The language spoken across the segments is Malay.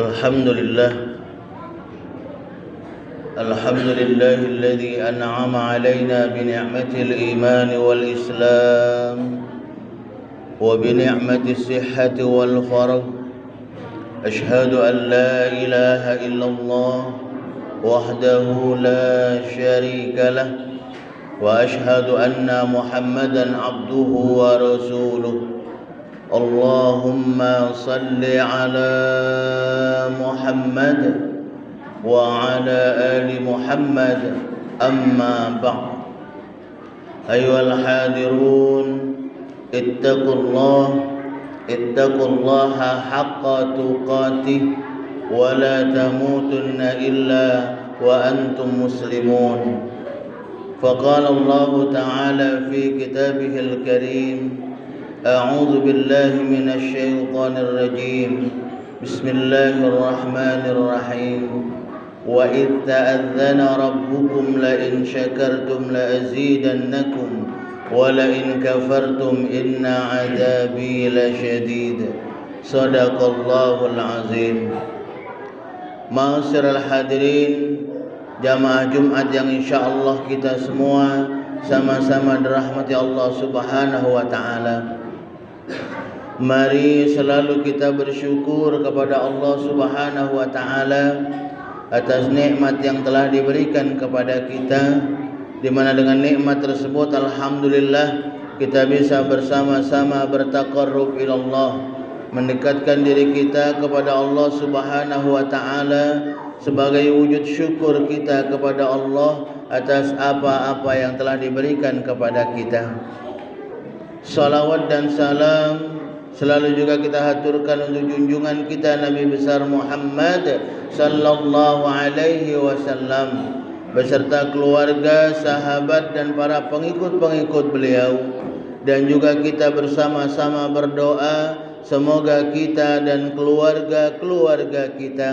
الحمد لله الذي أنعم علينا بنعمة الإيمان والإسلام وبنعمة الصحة والفرج. أشهد أن لا إله إلا الله وحده لا شريك له، وأشهد أن محمدا عبده ورسوله. اللهم صل على محمد وعلى آل محمد. أما بعد، أيها الحاضرون، اتقوا الله حق تقاته ولا تموتن إلا وأنتم مسلمون. فقال الله تعالى في كتابه الكريم: أعوذ بالله من الشيطان الرجيم، بسم الله الرحمن الرحيم. وإذ تأذن ربكم لئن شكرتم لأزيدنكم ولئن كفرتم إن عذابي لشديد. صدق الله العظيم. Ma'asyiral hadirin, jamaah Jumat yang insyaallah kita semua sama-sama dirahmati Allah Subhanahu wa taala. Mari selalu kita bersyukur kepada Allah Subhanahu wa taala atas nikmat yang telah diberikan kepada kita, di mana dengan nikmat tersebut alhamdulillah kita bisa bersama-sama bertaqarrub ila Allah, mendekatkan diri kita kepada Allah Subhanahu wa taala sebagai wujud syukur kita kepada Allah atas apa-apa yang telah diberikan kepada kita. Salawat dan salam selalu juga kita haturkan untuk junjungan kita Nabi besar Muhammad sallallahu alaihi wasallam beserta keluarga, sahabat dan para pengikut-pengikut beliau. Dan juga kita bersama-sama berdoa semoga kita dan keluarga-keluarga kita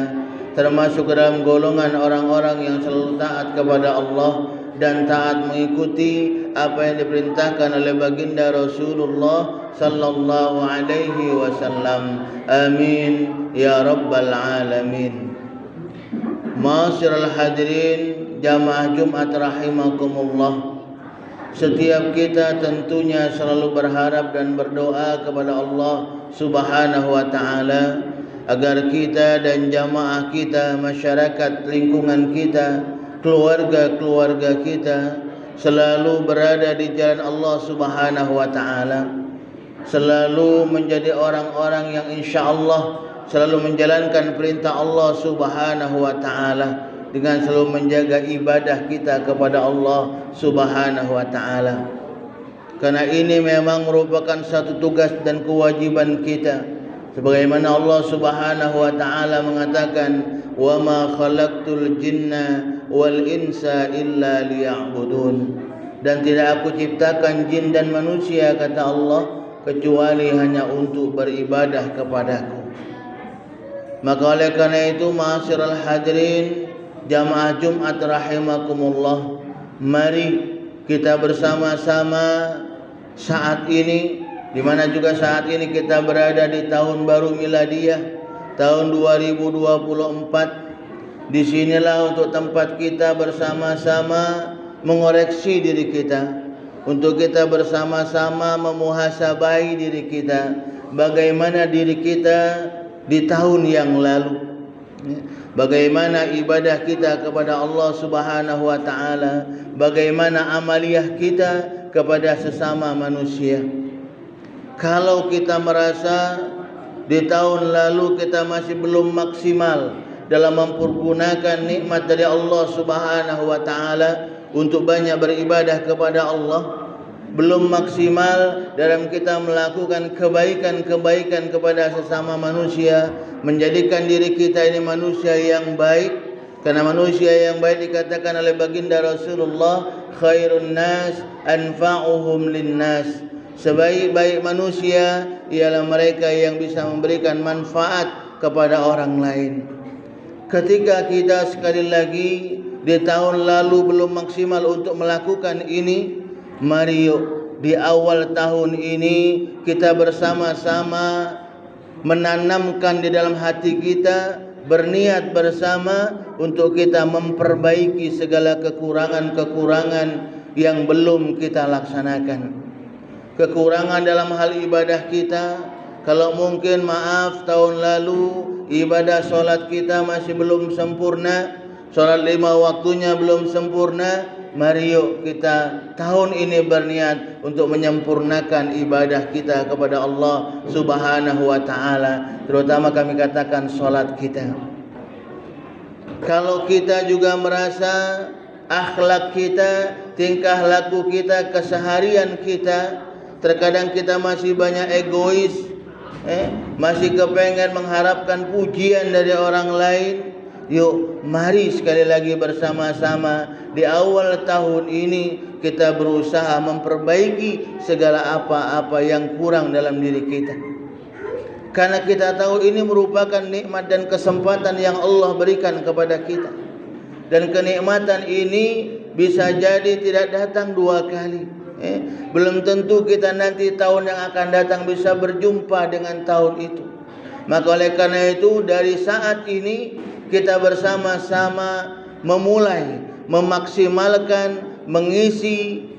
termasuk dalam golongan orang-orang yang selalu taat kepada Allah dan taat mengikuti apa yang diperintahkan oleh baginda Rasulullah sallallahu alaihi wasallam. Amin ya rabbal alamin. Ma'asyiral hadirin, jamaah Jumat rahimakumullah. Setiap kita tentunya selalu berharap dan berdoa kepada Allah Subhanahu wa taala agar kita dan jamaah kita, masyarakat lingkungan kita, keluarga-keluarga kita selalu berada di jalan Allah Subhanahu wa taala, selalu menjadi orang-orang yang insyaallah selalu menjalankan perintah Allah Subhanahu wa taala dengan selalu menjaga ibadah kita kepada Allah Subhanahu wa taala. Karena ini memang merupakan satu tugas dan kewajiban kita, sebagaimana Allah Subhanahu wa taala mengatakan, "Wa ma khalaqtul jinna wal insa illa liya'budun." dan tidak aku ciptakan jin dan manusia, kata Allah, kecuali hanya untuk beribadah kepadaku. Maka oleh karena itu, ma'asyiral hadirin jamaah Jumat rahimakumullah, mari kita bersama-sama saat ini, di mana juga saat ini kita berada di tahun baru miladiah tahun 2024. Disinilah untuk tempat kita bersama-sama mengoreksi diri kita, untuk kita bersama-sama memuhasabai diri kita, bagaimana diri kita di tahun yang lalu, bagaimana ibadah kita kepada Allah Subhanahu wa taala, bagaimana amaliyah kita kepada sesama manusia. Kalau kita merasa di tahun lalu kita masih belum maksimal dalam mempergunakan nikmat dari Allah Subhanahu wa taala untuk banyak beribadah kepada Allah, belum maksimal dalam kita melakukan kebaikan-kebaikan kepada sesama manusia, menjadikan diri kita ini manusia yang baik. Karena manusia yang baik dikatakan oleh baginda Rasulullah, khairun nas anfa'uhum linnas. Sebaik-baik manusia ialah mereka yang bisa memberikan manfaat kepada orang lain. Ketika kita sekali lagi di tahun lalu belum maksimal untuk melakukan ini, mari yuk di awal tahun ini kita bersama-sama menanamkan di dalam hati kita, berniat bersama untuk kita memperbaiki segala kekurangan-kekurangan yang belum kita laksanakan. Kekurangan dalam hal ibadah kita, kalau mungkin maaf tahun lalu ibadah solat kita masih belum sempurna, solat 5 waktunya belum sempurna, mari yuk kita tahun ini berniat untuk menyempurnakan ibadah kita kepada Allah Subhanahu wa taala, terutama kami katakan solat kita. Kalau kita juga merasa akhlak kita, tingkah laku kita, keseharian kita, terkadang kita masih banyak egois, masih kepengen mengharapkan pujian dari orang lain, yuk mari sekali lagi bersama-sama di awal tahun ini kita berusaha memperbaiki segala apa-apa yang kurang dalam diri kita. Karena kita tahu ini merupakan nikmat dan kesempatan yang Allah berikan kepada kita. Dan kenikmatan ini bisa jadi tidak datang 2 kali. Belum tentu kita nanti tahun yang akan datang bisa berjumpa dengan tahun itu. Maka oleh karena itu, dari saat ini kita bersama-sama memulai memaksimalkan, mengisi,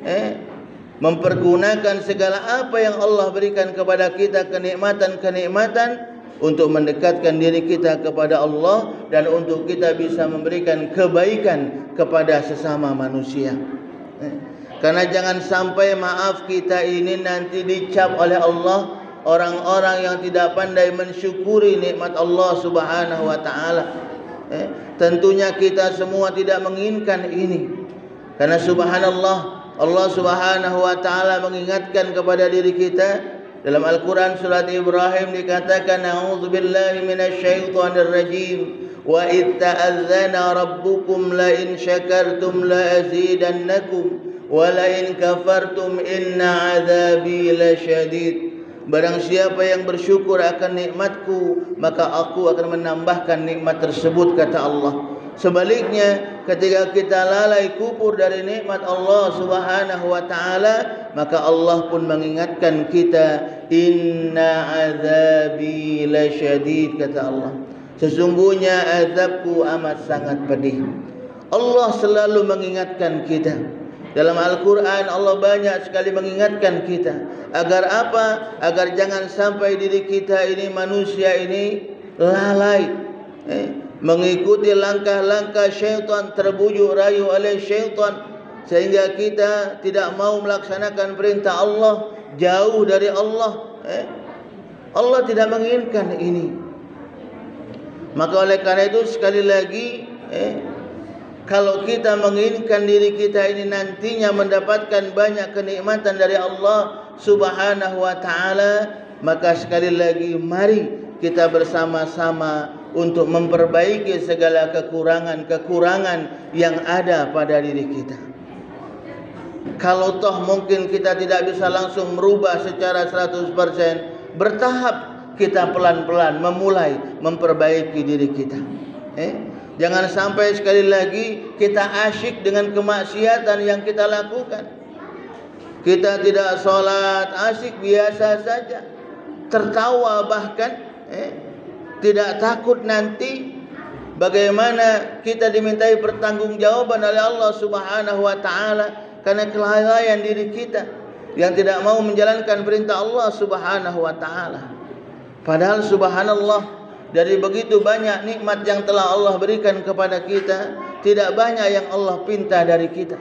mempergunakan segala apa yang Allah berikan kepada kita, kenikmatan-kenikmatan, untuk mendekatkan diri kita kepada Allah dan untuk kita bisa memberikan kebaikan kepada sesama manusia. Karena jangan sampai maaf kita ini nanti dicap oleh Allah orang-orang yang tidak pandai mensyukuri nikmat Allah Subhanahu wa taala. Tentunya kita semua tidak menginginkan ini. Karena subhanallah, Allah Subhanahu wa taala mengingatkan kepada diri kita dalam Al-Quran surat Ibrahim, dikatakan a'udzubillahi minasyaitonir rajim, wa idh ta'adzana rabbukum la in syakartum la azidannakum wa la in kafartum inna 'adzabi lasyadid. Barang siapa yang bersyukur akan nikmatku, maka aku akan menambahkan nikmat tersebut, kata Allah. Sebaliknya, ketika kita lalai kufur dari nikmat Allah Subhanahu wa taala, maka Allah pun mengingatkan kita, inna azabi lasyadid, kata Allah. Sesungguhnya azabku amat sangat pedih. Allah selalu mengingatkan kita. Dalam Al-Quran Allah banyak sekali mengingatkan kita. Agar apa? Agar jangan sampai diri kita ini, manusia ini, lalai, mengikuti langkah-langkah syaitan, terbujuk rayu oleh syaitan, sehingga kita tidak mau melaksanakan perintah Allah, jauh dari Allah. Allah tidak menginginkan ini. Maka oleh karena itu sekali lagi, kalau kita menginginkan diri kita ini nantinya mendapatkan banyak kenikmatan dari Allah Subhanahu wa taala, maka sekali lagi mari kita bersama-sama untuk memperbaiki segala kekurangan-kekurangan yang ada pada diri kita. Kalau toh mungkin kita tidak bisa langsung merubah secara 100%, bertahap kita pelan-pelan memulai memperbaiki diri kita. Jangan sampai sekali lagi kita asyik dengan kemaksiatan yang kita lakukan. Kita tidak sholat, asyik biasa saja, tertawa bahkan, tidak takut nanti bagaimana kita dimintai pertanggungjawaban oleh Allah Subhanahu wa taala karena kelalaian diri kita yang tidak mau menjalankan perintah Allah Subhanahu wa taala. Padahal subhanallah, dari begitu banyak nikmat yang telah Allah berikan kepada kita, tidak banyak yang Allah pinta dari kita.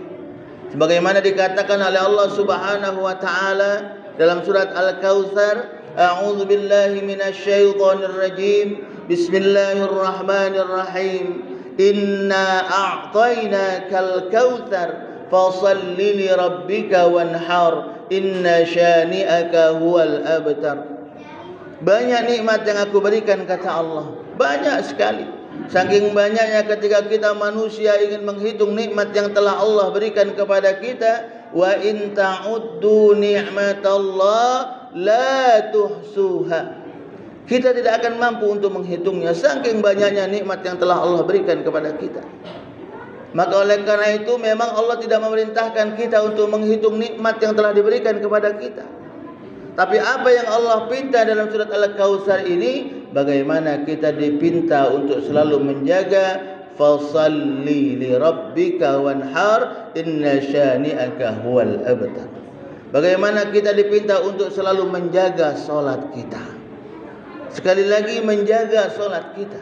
Sebagaimana dikatakan oleh Allah Subhanahu wa taala dalam surat Al-Kautsar, a'udzu billahi minasyaitonir rajim. Bismillahirrahmanirrahim. Inna a'tainakal kautsar fasalli li rabbika wanhar inna syani'aka huwal abtar. Banyak nikmat yang aku berikan, kata Allah, banyak sekali. Saking banyaknya ketika kita manusia ingin menghitung nikmat yang telah Allah berikan kepada kita, wa in ta'uddu ni'matallah la tuhsuha. Kita tidak akan mampu untuk menghitungnya, saking banyaknya nikmat yang telah Allah berikan kepada kita. Maka oleh karena itu memang Allah tidak memerintahkan kita untuk menghitung nikmat yang telah diberikan kepada kita. Tapi apa yang Allah pinta dalam surat Al-Kautsar ini, bagaimana kita dipinta untuk selalu menjaga fasalli li rabbika wanhar inna syani'aka huwal abtar. Bagaimana kita dipinta untuk selalu menjaga solat kita. Sekali lagi, menjaga solat kita.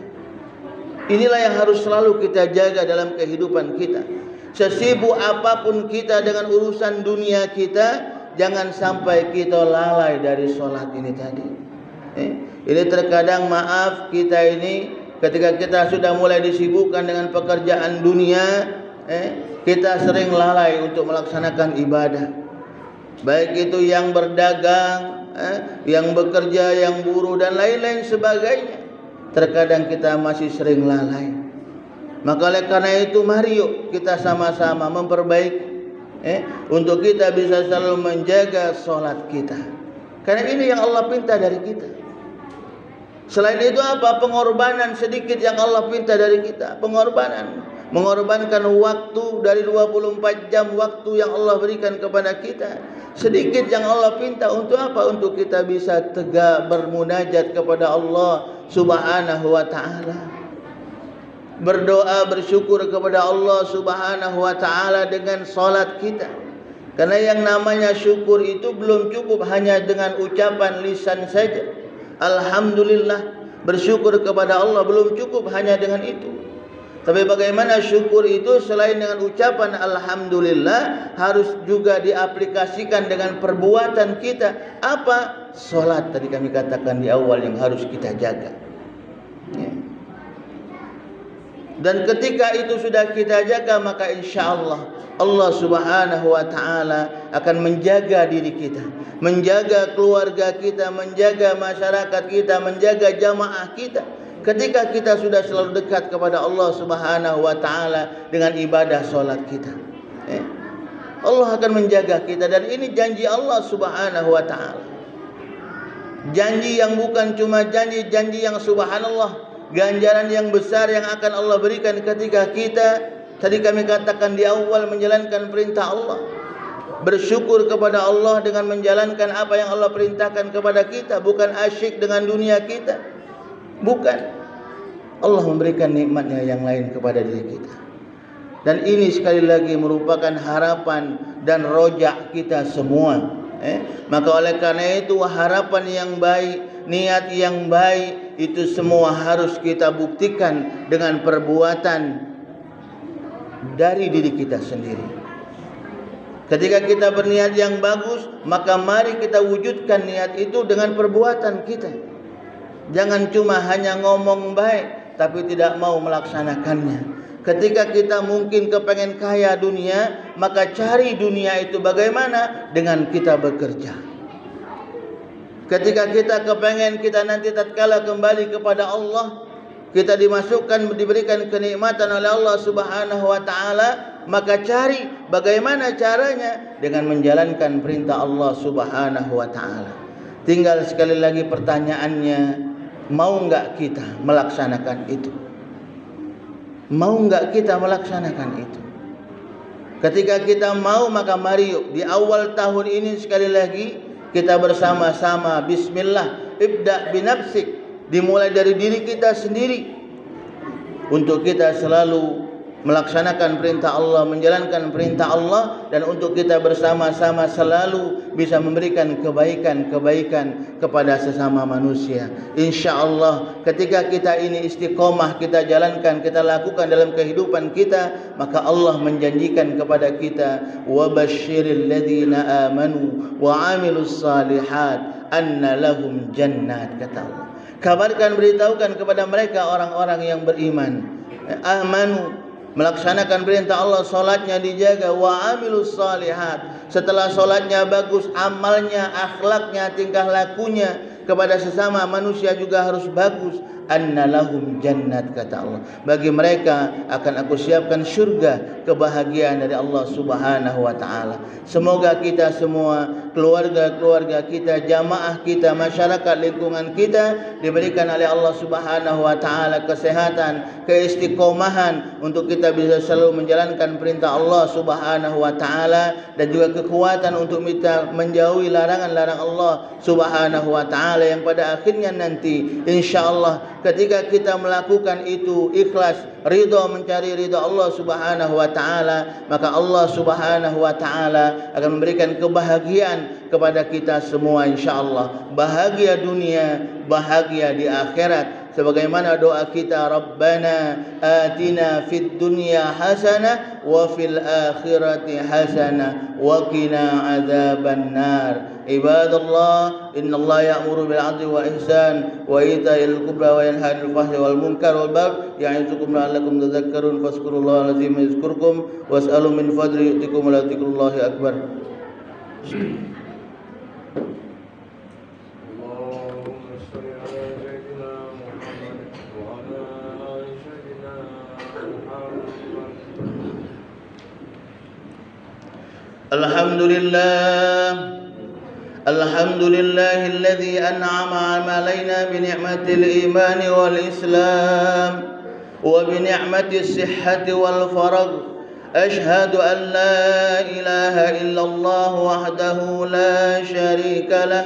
Inilah yang harus selalu kita jaga dalam kehidupan kita. Sesibuk apapun kita dengan urusan dunia kita, jangan sampai kita lalai dari solat ini tadi. Ini terkadang maaf kita ini ketika kita sudah mulai disibukkan dengan pekerjaan dunia, kita sering lalai untuk melaksanakan ibadah. Baik itu yang berdagang, yang bekerja, yang buruh dan lain-lain sebagainya. Terkadang kita masih sering lalai. Maka oleh karena itu, mari yuk kita sama-sama memperbaiki untuk kita bisa selalu menjaga solat kita. Karena ini yang Allah pinta dari kita. Selain itu apa? Pengorbanan sedikit yang Allah pinta dari kita. Pengorbanan. Mengorbankan waktu dari 24 jam waktu yang Allah berikan kepada kita. Sedikit yang Allah pinta untuk apa? Untuk kita bisa tegak bermunajat kepada Allah Subhanahu wa ta'ala. Berdoa, bersyukur kepada Allah Subhanahu wa ta'ala dengan salat kita. Karena yang namanya syukur itu belum cukup hanya dengan ucapan lisan saja. Alhamdulillah, bersyukur kepada Allah belum cukup hanya dengan itu. Tapi bagaimana syukur itu selain dengan ucapan alhamdulillah, harus juga diaplikasikan dengan perbuatan kita. Apa? Salat tadi kami katakan di awal yang harus kita jaga. Dan ketika itu sudah kita jaga, maka insya-Allah Allah Subhanahu wa ta'ala akan menjaga diri kita, menjaga keluarga kita, menjaga masyarakat kita, menjaga jamaah kita. Ketika kita sudah selalu dekat kepada Allah Subhanahu wa ta'ala dengan ibadah solat kita, Allah akan menjaga kita. Dan ini janji Allah Subhanahu wa ta'ala. Janji yang bukan cuma janji yang subhanallah, ganjaran yang besar yang akan Allah berikan ketika kita, tadi kami katakan di awal, menjalankan perintah Allah. Bersyukur kepada Allah dengan menjalankan apa yang Allah perintahkan kepada kita, bukan asyik dengan dunia kita. Bukan. Allah memberikan nikmatnya yang lain kepada diri kita. Dan ini sekali lagi merupakan harapan dan rojak kita semua. Maka oleh karena itu, harapan yang baik, niat yang baik, itu semua harus kita buktikan dengan perbuatan dari diri kita sendiri. Ketika kita berniat yang bagus, maka mari kita wujudkan niat itu dengan perbuatan kita. Jangan cuma hanya ngomong baik tapi tidak mau melaksanakannya. Ketika kita mungkin kepengen kaya dunia, maka cari dunia itu bagaimana? Dengan kita bekerja. Ketika kita kepengen kita nanti tatkala kembali kepada Allah, kita dimasukkan, diberikan kenikmatan oleh Allah Subhanahu wa ta'ala, Maka cari bagaimana caranya dengan menjalankan perintah Allah Subhanahu wa taala. Tinggal sekali lagi pertanyaannya, mau enggak kita melaksanakan itu? Mau enggak kita melaksanakan itu? Ketika kita mau, maka mari yuk di awal tahun ini sekali lagi kita bersama-sama bismillah, ibda binafsik, dimulai dari diri kita sendiri untuk kita selalu melaksanakan perintah Allah, menjalankan perintah Allah, dan untuk kita bersama-sama selalu bisa memberikan kebaikan-kebaikan kepada sesama manusia. InsyaAllah ketika kita ini istiqomah, kita jalankan, kita lakukan dalam kehidupan kita, maka Allah menjanjikan kepada kita, وَبَشِّرِ الَّذِينَ آمَنُوا وَعَمِلُوا الصَّالِحَاتِ أَنَّ لَهُمْ جَنَّاتٍ. Kata Allah, kabarkan, beritahukan kepada mereka orang-orang yang beriman, amanu, melaksanakan perintah Allah, solatnya dijaga, wa amilus salihat, setelah solatnya bagus, amalnya, akhlaknya, tingkah lakunya kepada sesama manusia juga harus bagus. Anna lahum jannat, kata Allah, bagi mereka akan aku siapkan syurga, kebahagiaan dari Allah Subhanahu wa taala. Semoga kita semua, keluarga-keluarga kita, jamaah kita, masyarakat lingkungan kita diberikan oleh Allah Subhanahu wa taala kesehatan, keistiqomahan untuk kita bisa selalu menjalankan perintah Allah Subhanahu wa taala, dan juga kekuatan untuk kita menjauhi larangan-larangan Allah Subhanahu wa taala, yang pada akhirnya nanti insyaallah ketika kita melakukan itu ikhlas, ridha, mencari ridha Allah Subhanahu wa taala, maka Allah Subhanahu wa taala akan memberikan kebahagiaan kepada kita semua insyaallah. Bahagia dunia, bahagia di akhirat. Sebagaimana doa kita, Rabbana atina fid dunya hasanah wa fil akhirati hasanah wa qina adzaban nar. Ibadallah, innallaha ya'muru bil 'adli wal ihsan wa ita'il qurba wa yanha 'anil fahsya'i wal munkar wal baghi ya'izukum la'allakum tadhakkarun. Fazkurullaha al-'azim yazkurkum was'alu min fadli yu'tikum wa la dzikrullahi akbar. Alhamdulillahilladzi an'ama 'alaina bi ni'matil imani wal islam wa bi ni'matis sihhati wal faragh. Ashhadu an la ilaha illallah wahdahu la syarika lah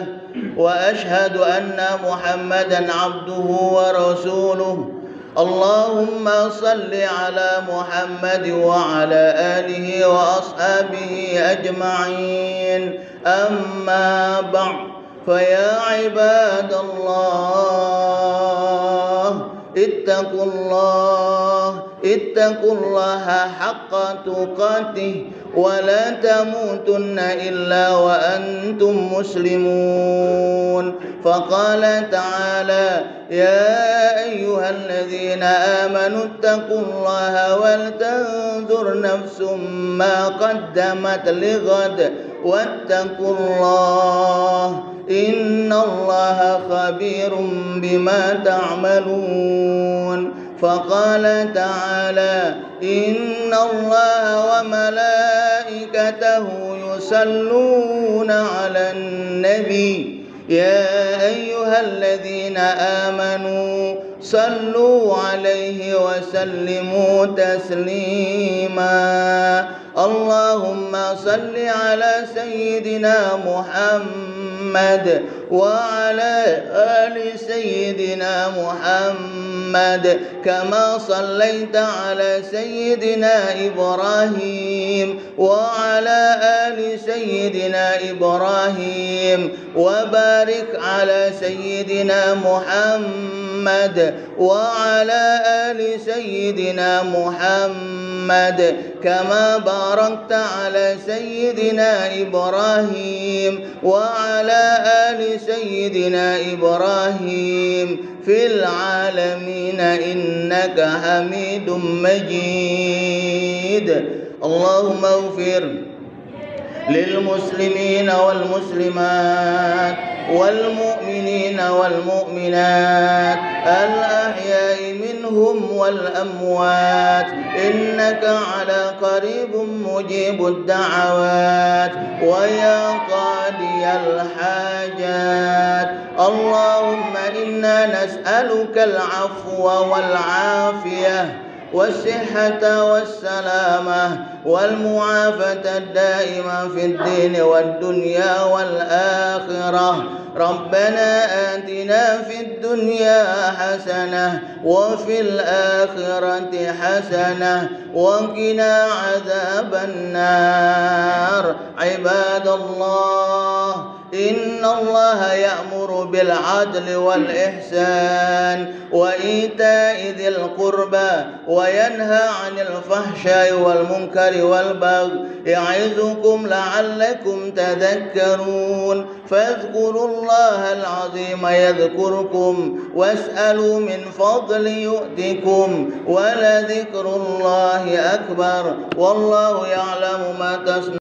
wa ashhadu anna Muhammadan 'abduhu wa rasuluh. Allahumma salli ala Muhammad wa ala alihi wa ashabihi ajma'in. Amma ba'd, fa ya ibadallah, ittaqullaha haqqa tuqatih wa la tamutunna illa wa antum muslimun. Faqala ta'ala, ya ayyuhalladzina amanu ittaqullaha wal tanzur nafsum ma qaddamat lighad wattaqullah innallaha khabirum bima ta'malun. فقال تعالى إن الله وملائكته يصلون على النبي يا أيها الذين آمنوا صلوا عليه وسلموا تسليما. اللهم صل على سيدنا محمد وعلى آل سيدنا محمد كما صليت على سيدنا إبراهيم وعلى آل سيدنا إبراهيم وبارك على سيدنا محمد وعلى آل سيدنا محمد كما باركت على سيدنا إبراهيم وعلى آل سيدنا إبراهيم في العالمين إنك حميد مجيد. اللهم اغفر للمسلمين والمسلمات والمؤمنين والمؤمنات الأحياء منهم والأموات إنك على قريب مجيب الدعوات ويا قاضي الحاجات. اللهم إنا نسألك العفو والعافية والصحة والسلامة والمعافاة الدائمة في الدين والدنيا والآخرة. ربنا آتنا في الدنيا حسنة وفي الآخرة حسنة وقنا عذاب النار. عباد الله، إن الله يأمر بالعدل والإحسان وإيتاء ذي القربى وينهى عن الفحشاء والمنكر والبغي يعظكم لعلكم تذكرون. فاذكروا الله العظيم يذكركم واسألوا من فضل يؤتكم ولذكر الله أكبر والله يعلم ما تصنعون.